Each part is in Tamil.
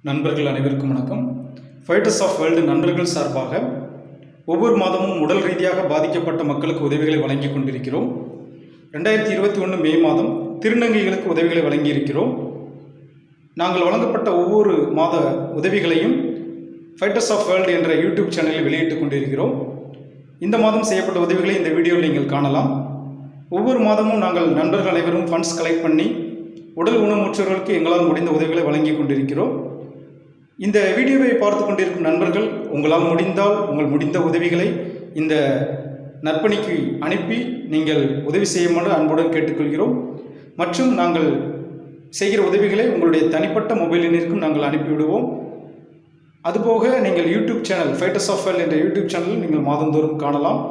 நண்பர்கள் அனைவருக்கும் வணக்கம். ஃபைட்டர்ஸ் ஆஃப் வேர்ல்டு நண்பர்கள் சார்பாக ஒவ்வொரு மாதமும் உடல் ரீதியாக பாதிக்கப்பட்ட மக்களுக்கு உதவிகளை வழங்கி கொண்டிருக்கிறோம். 2021 மே மாதம் திருநங்கைகளுக்கு உதவிகளை வழங்கியிருக்கிறோம். நாங்கள் வழங்கப்பட்ட ஒவ்வொரு மாத உதவிகளையும் ஃபைட்டர்ஸ் ஆஃப் வேர்ல்டு என்ற யூடியூப் சேனலில் வெளியிட்டுக் கொண்டிருக்கிறோம். இந்த மாதம் செய்யப்பட்ட உதவிகளை இந்த வீடியோவில் நீங்கள் காணலாம். ஒவ்வொரு மாதமும் நாங்கள் நண்பர்கள் அனைவரும் ஃபண்ட்ஸ் கலெக்ட் பண்ணி உடல் ஊனமுற்றவர்களுக்கு எங்களால் முடிந்த உதவிகளை வழங்கி கொண்டிருக்கிறோம். இந்த வீடியோவை பார்த்து கொண்டிருக்கும் நண்பர்கள் உங்களால் முடிந்தால் உங்கள் முடிந்த உதவிகளை இந்த நற்பணிக்கு அனுப்பி நீங்கள் உதவி செய்யுமாறு அன்புடன் கேட்டுக்கொள்கிறோம். மற்றும் நாங்கள் செய்கிற உதவிகளை உங்களுடைய தனிப்பட்ட மொபைல் எண்ணிற்கும் நாங்கள் அனுப்பிவிடுவோம். அதுபோக நீங்கள் YouTube channel fighters of world என்ற யூடியூப் சேனலில் நீங்கள் மாதந்தோறும் காணலாம்.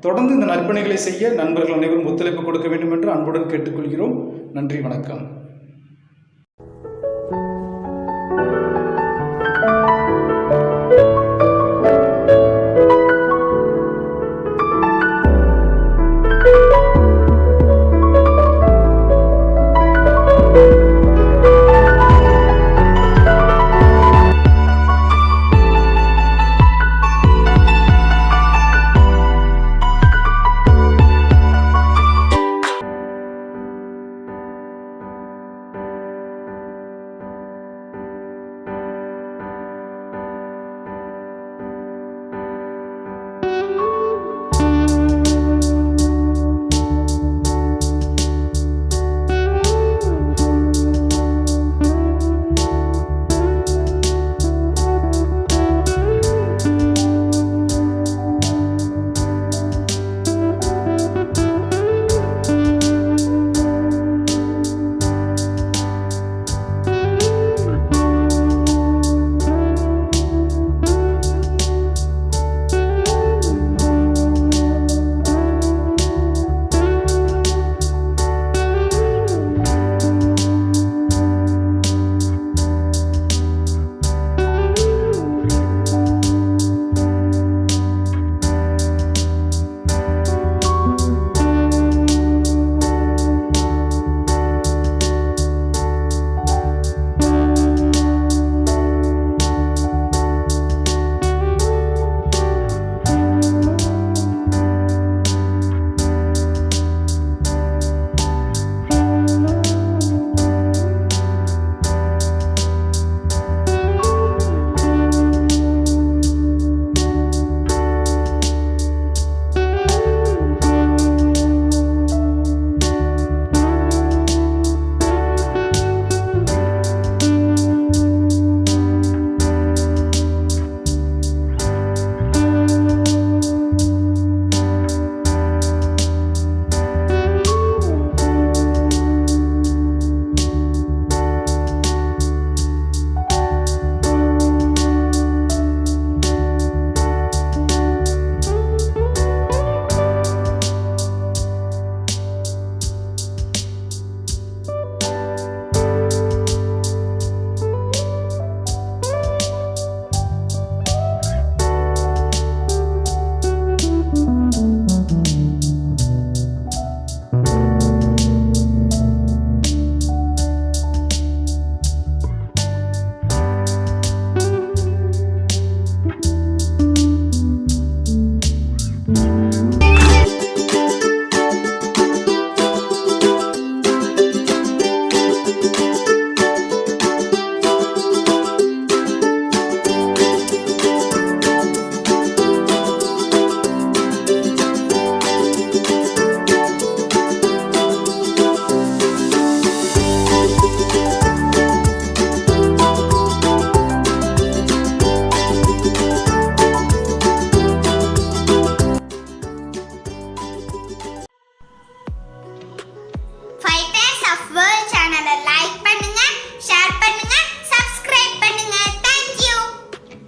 தொடர்ந்து இந்த நற்பணிகளை செய்ய நண்பர்கள் அனைவரும் ஒத்துழைப்பு கொடுக்க வேண்டும் என்று அன்புடன் கேட்டுக்கொள்கிறோம். நன்றி, வணக்கம்.